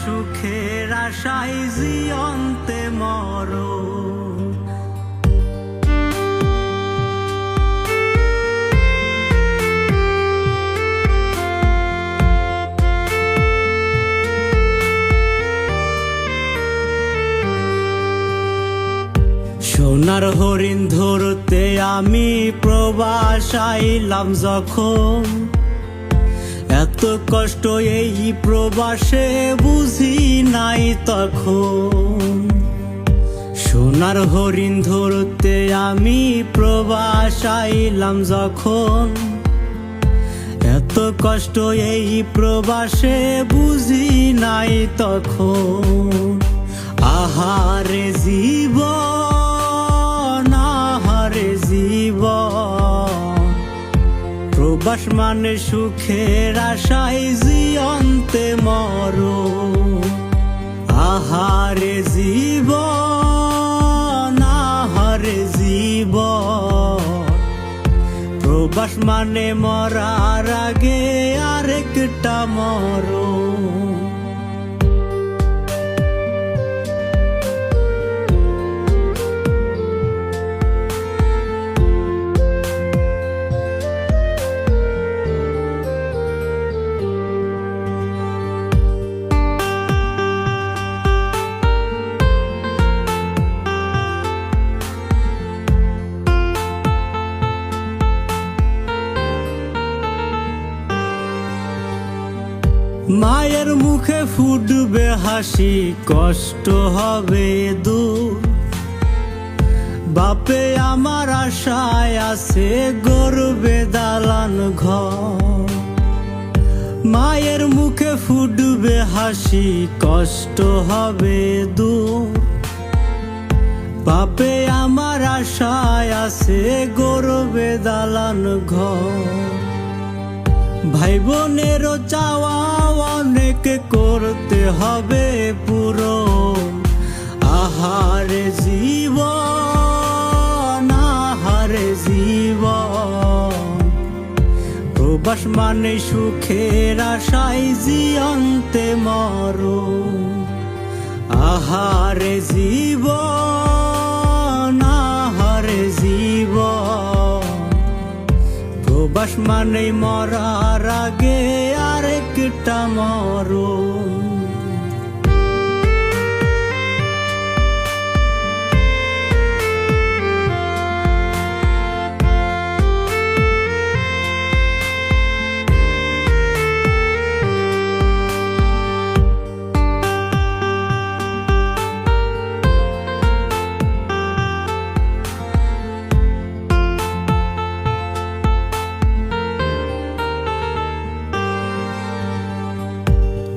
সুখের আশায় জিয়ন্তে মরো। সোনার হরিণ ধরতে আমি প্রবাস আইলাম যখন, এত কষ্ট এই প্রবাসে বুঝি নাই তখন। সোনার হরিণ ধরতে আমি প্রবাস আইলাম যখন, এত কষ্ট এই প্রবাসে বুঝি নাই তখন। আহারে জীবন, আহারে জীবন, প্রবাস মানে সুখের আশায় জিয়ন্তে মরো। আহারে জীবন, আহারে জীবন, প্রবাস মানে মরার আগে আরেকটা মরো। মায়ের মুখে ফুটবে হাসি, কষ্ট হবে দূর। বাপে আমার আশায় আছে গর্বে দালান ঘর। মায়ের মুখে ফুটবে হাসি, কষ্ট হবে দূর। বাপে আমার আশায় আছে গর্বে দালান ঘর। ভাই বোনেরও চাওয়া অনেক করতে হবে পুরো। আহারে জীবন, আহারে জীবন, প্রবাস মানে সুখের আশায় জিয়ন্তে মরো। আহারে জীবন, আহারে জীবন, প্রবাস মানে মরার আগে আরেকটা মরো।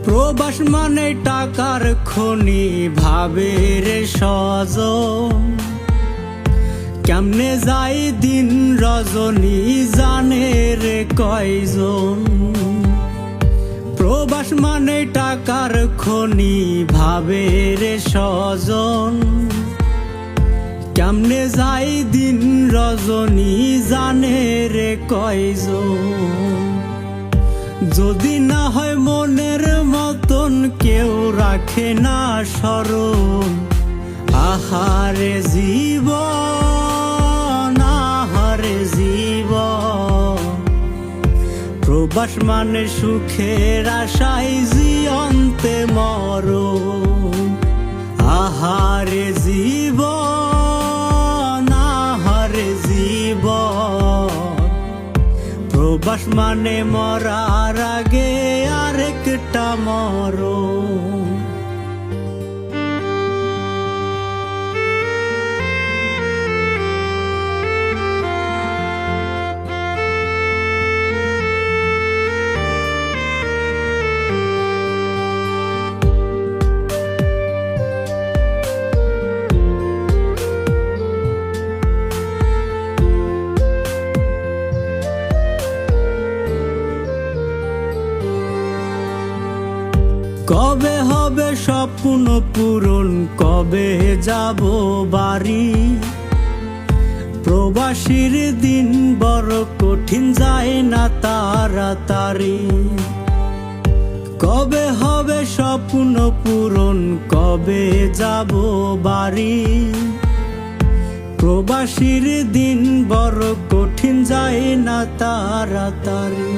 প্রবাস মানে টাকার খনি ভাবে রে স্বজন। কেমনে যাই দিন রজনী জানে রে কয়জন। প্রবাস মানে টাকার খনি ভাবে রে স্বজন। কেমনে যাই দিন রজনী জানে রে কয়জন। যদি না হয় মনের মতন কেউ রাখে না স্মরণ। আহারে জীবন, আহারে জীবন, প্রবাস মানে সুখের আশায় জিয়ন্তে মরো। আহারে জীবন, আহারে জীবন, প্রবাস মানে মরার আগে আরেকটা মরো। কবে হবে স্বপ্ন পূরণ, কবে যাব বাড়ি। প্রবাসীর দিন বড় কঠিন, যায় না তাড়াতাড়ি। কবে হবে স্বপ্ন পূরণ, কবে যাব বাড়ি? প্রবাসীর দিন বড় কঠিন, যায় না তাড়াতাড়ি।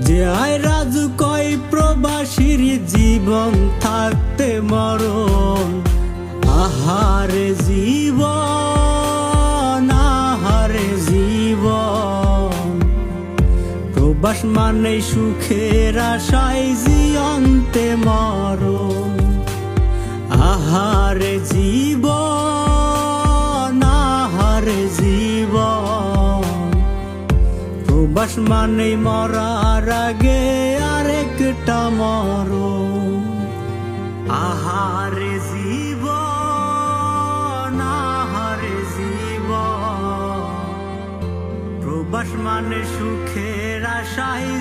যে আয় রাজু কয় প্রবাসীর জীবন থাকতে মরণ। আহারে জীবন, আহারে জীবন, প্রবাস মানে সুখের আশায় জিয়ন্তে মরণ। আহারে জীবন, আহারে জীবন, প্রবাস মানে মরার আগে আরেকটা মরণ। আহারে জীবন, আহারে জীবন, প্রবাস মানে সুখের আশায়